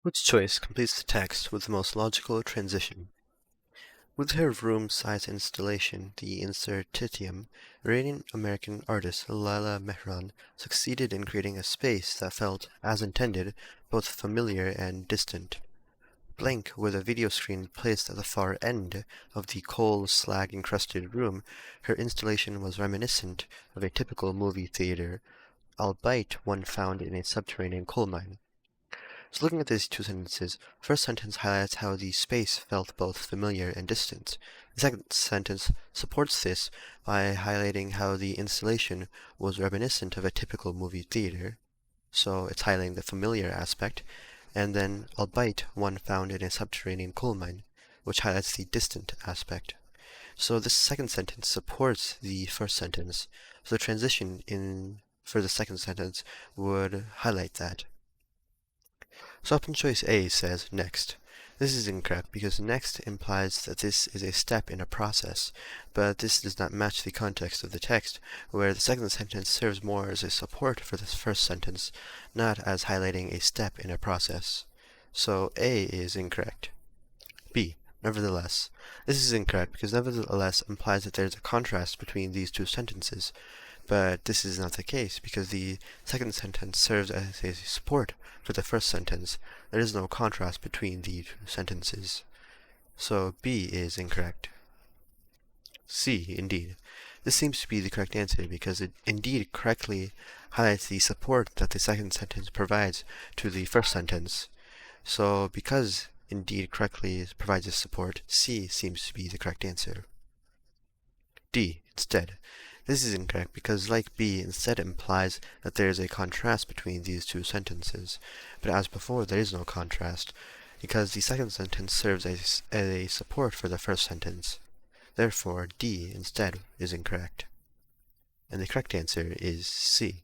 Which choice completes the text with the most logical transition? With her room-size installation, the Incertitium, Iranian American artist Lila Mehran succeeded in creating a space that felt, as intended, both familiar and distant. Blank with a video screen placed at the far end of the coal slag-encrusted room, her installation was reminiscent of a typical movie theater, albeit one found in a subterranean coal mine. So looking at these two sentences, the first sentence highlights how the space felt both familiar and distant. The second sentence supports this by highlighting how the installation was reminiscent of a typical movie theater. So it's highlighting the familiar aspect, and then albeit one found in a subterranean coal mine, which highlights the distant aspect. So this second sentence supports the first sentence, so the transition for the second sentence would highlight that. So option choice A says next. This is incorrect because next implies that this is a step in a process, but this does not match the context of the text, where the second sentence serves more as a support for this first sentence, not as highlighting a step in a process. So A is incorrect. B. Nevertheless. This is incorrect because nevertheless implies that there is a contrast between these two sentences, but this is not the case because the second sentence serves as a support for the first sentence. There is no contrast between the two sentences. So B is incorrect. C, indeed. This seems to be the correct answer because it indeed correctly highlights the support that the second sentence provides to the first sentence. So because indeed correctly provides this support, C seems to be the correct answer. D, instead. This is incorrect because, like B, instead implies that there is a contrast between these two sentences. But as before, there is no contrast, because the second sentence serves as a support for the first sentence. Therefore, D instead is incorrect. And the correct answer is C.